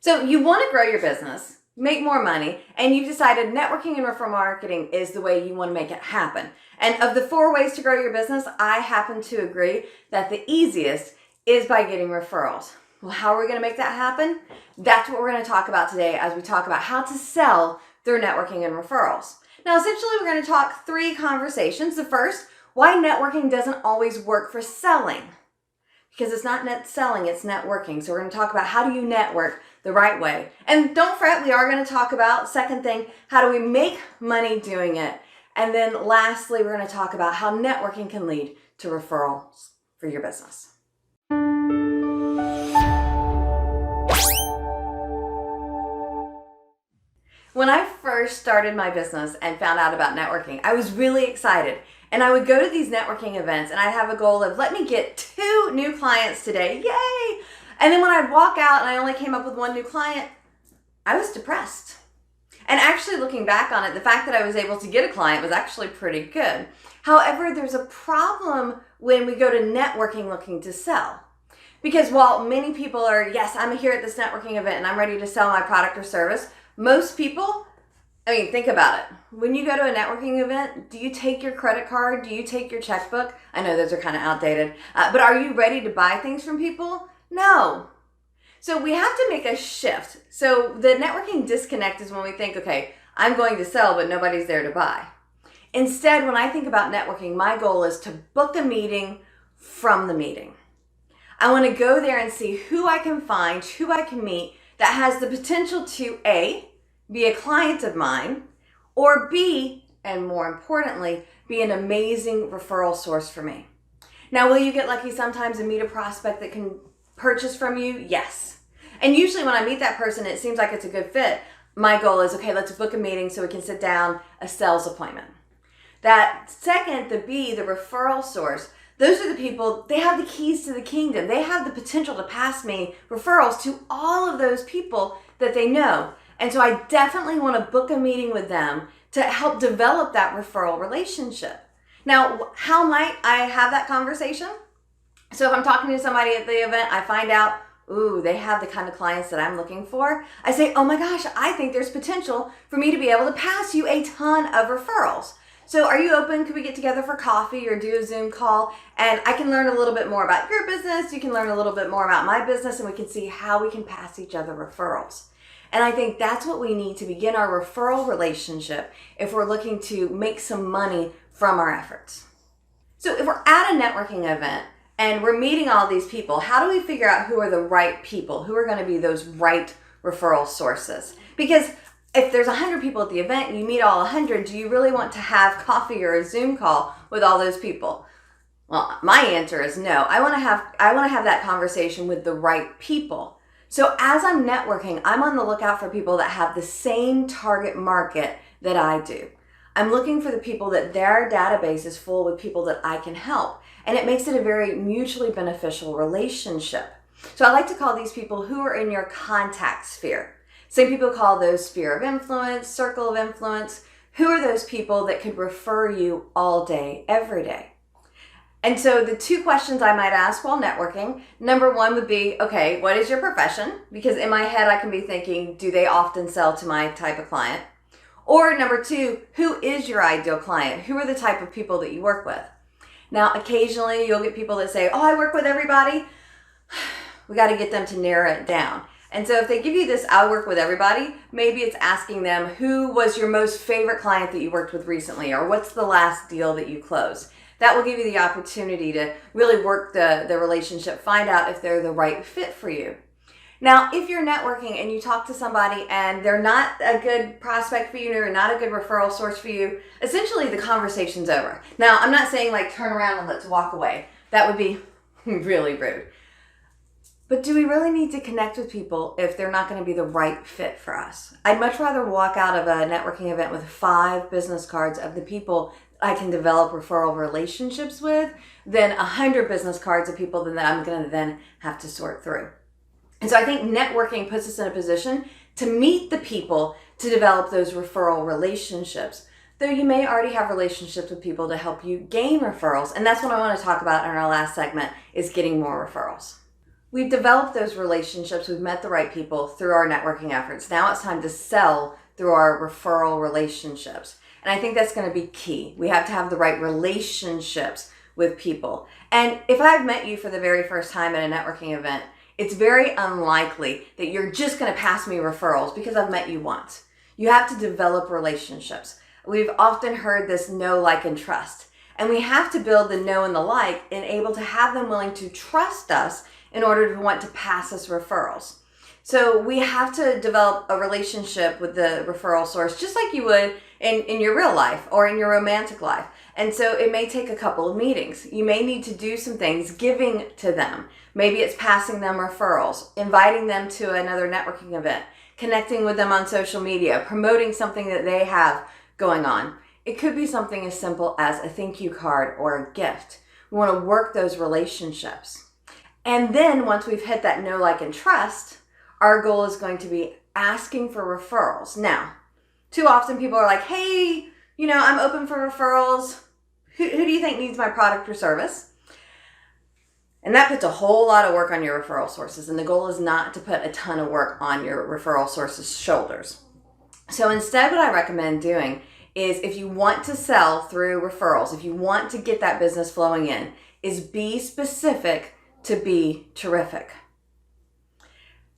So you want to grow your business, make more money, and you've decided networking and referral marketing is the way you want to make it happen. And of the 4 ways to grow your business, I happen to agree that the easiest is by getting referrals. Well, how are we going to make that happen? That's what we're going to talk about today as we talk about how to sell through networking and referrals. Now, essentially, we're going to talk 3 conversations. The first, why networking doesn't always work for selling. Because it's not net selling, it's networking. So we're going to talk about how do you network the right way. And don't fret, we are going to talk about, second thing, how do we make money doing it? And then lastly, we're going to talk about how networking can lead to referrals for your business. When I first started my business and found out about networking, I was really excited. And I would go to these networking events and I'd have a goal of, let me get 2 new clients today, yay! And then when I'd walk out and I only came up with 1 new client, I was depressed. And actually looking back on it, the fact that I was able to get a client was actually pretty good. However, there's a problem when we go to networking looking to sell. Because while many people are, yes, I'm here at this networking event and I'm ready to sell my product or service, most people, think about it. When you go to a networking event, do you take your credit card? Do you take your checkbook? I know those are kind of outdated, but are you ready to buy things from people? No. So we have to make a shift. So the networking disconnect is when we think, okay, I'm going to sell, but nobody's there to buy. Instead, when I think about networking, my goal is to book a meeting from the meeting. I want to go there and see who I can find, who I can meet that has the potential to A, be a client of mine, or B, and more importantly, be an amazing referral source for me. Now, will you get lucky sometimes and meet a prospect that can purchase from you? Yes. And usually when I meet that person, it seems like it's a good fit. My goal is, okay, let's book a meeting so we can sit down, a sales appointment. That second, the B, the referral source, those are the people, they have the keys to the kingdom. They have the potential to pass me referrals to all of those people that they know. And so I definitely want to book a meeting with them to help develop that referral relationship. Now, how might I have that conversation? So if I'm talking to somebody at the event, I find out, ooh, they have the kind of clients that I'm looking for. I say, oh my gosh, I think there's potential for me to be able to pass you a ton of referrals. So are you open? Could we get together for coffee or do a Zoom call? And I can learn a little bit more about your business. You can learn a little bit more about my business, and we can see how we can pass each other referrals. And I think that's what we need to begin our referral relationship if we're looking to make some money from our efforts. So if we're at a networking event and we're meeting all these people, how do we figure out who are the right people? Who are going to be those right referral sources? Because if there's 100 people at the event and you meet all 100, do you really want to have coffee or a Zoom call with all those people? Well, my answer is no. I want to have that conversation with the right people. So as I'm networking, I'm on the lookout for people that have the same target market that I do. I'm looking for the people that their database is full with people that I can help. And it makes it a very mutually beneficial relationship. So I like to call these people who are in your contact sphere. Some people call those sphere of influence, circle of influence. Who are those people that could refer you all day, every day? And so the 2 questions I might ask while networking, number 1 would be, okay, what is your profession? Because in my head, I can be thinking, do they often sell to my type of client? Or number 2, who is your ideal client? Who are the type of people that you work with? Now, occasionally you'll get people that say, oh, I work with everybody. We got to get them to narrow it down. And so if they give you this, I work with everybody, maybe it's asking them, who was your most favorite client that you worked with recently? Or what's the last deal that you closed? That will give you the opportunity to really work the relationship, find out if they're the right fit for you. Now, if you're networking and you talk to somebody and they're not a good prospect for you or not a good referral source for you, essentially the conversation's over. Now, I'm not saying like turn around and let's walk away. That would be really rude. But do we really need to connect with people if they're not going to be the right fit for us? I'd much rather walk out of a networking event with 5 business cards of the people I can develop referral relationships with than 100 business cards of people that I'm going to then have to sort through. And so I think networking puts us in a position to meet the people to develop those referral relationships. Though you may already have relationships with people to help you gain referrals. And that's what I want to talk about in our last segment, is getting more referrals. We've developed those relationships, we've met the right people through our networking efforts. Now it's time to sell through our referral relationships. And I think that's going to be key. We have to have the right relationships with people. And if I've met you for the very first time at a networking event, it's very unlikely that you're just going to pass me referrals because I've met you once. You have to develop relationships. We've often heard this know, like, and trust. And we have to build the know and the like and able to have them willing to trust us in order to want to pass us referrals. So we have to develop a relationship with the referral source just like you would in your real life or in your romantic life. And so it may take a couple of meetings. You may need to do some things giving to them. Maybe it's passing them referrals, inviting them to another networking event, connecting with them on social media, promoting something that they have going on. It could be something as simple as a thank you card or a gift. We want to work those relationships. And then once we've hit that know, like, and trust, our goal is going to be asking for referrals. Now, too often people are like, hey, I'm open for referrals. Who do you think needs my product or service? And that puts a whole lot of work on your referral sources. And the goal is not to put a ton of work on your referral sources' shoulders. So instead, what I recommend doing is, if you want to sell through referrals, if you want to get that business flowing in, is be specific to be terrific.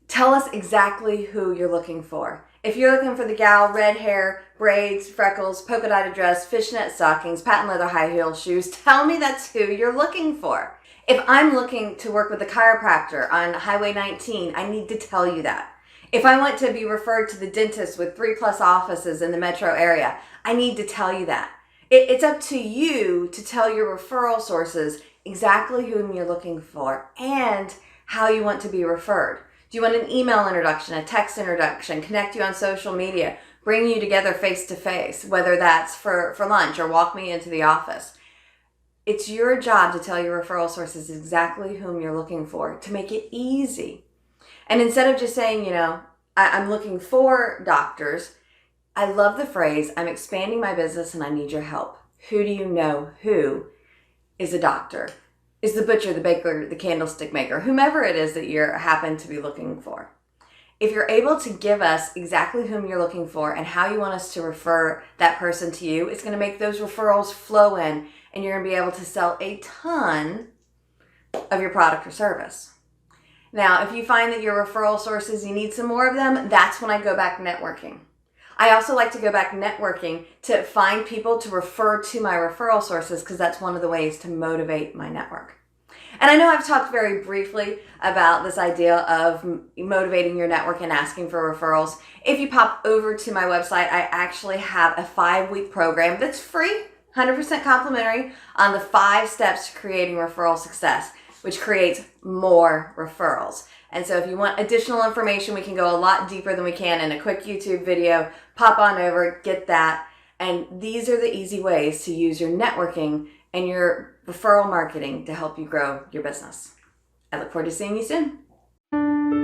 Tell us exactly who you're looking for. If you're looking for the gal, red hair, braids, freckles, polka dotted dress, fishnet stockings, patent leather high heel shoes, tell me that's who you're looking for. If I'm looking to work with a chiropractor on Highway 19, I need to tell you that. If I want to be referred to the dentist with 3+ offices in the metro area, I need to tell you that. It's up to you to tell your referral sources exactly whom you're looking for and how you want to be referred. Do you want an email introduction, a text introduction, connect you on social media, bring you together face to face, whether that's for lunch or walk me into the office? It's your job to tell your referral sources exactly whom you're looking for to make it easy. And instead of just saying, I'm looking for doctors, I love the phrase, I'm expanding my business and I need your help. Who do you know who is a doctor, is the butcher, the baker, the candlestick maker, whomever it is that you happen to be looking for? If you're able to give us exactly whom you're looking for and how you want us to refer that person to you, it's going to make those referrals flow in and you're going to be able to sell a ton of your product or service. Now, if you find that your referral sources, you need some more of them, that's when I go back networking. I also like to go back networking to find people to refer to my referral sources because that's one of the ways to motivate my network. And I know I've talked very briefly about this idea of motivating your network and asking for referrals. If you pop over to my website, I actually have a 5-week program that's free, 100% complimentary, on the 5 steps to creating referral success, which creates more referrals. And so if you want additional information, we can go a lot deeper than we can in a quick YouTube video. Pop on over, get that. And these are the easy ways to use your networking and your referral marketing to help you grow your business. I look forward to seeing you soon.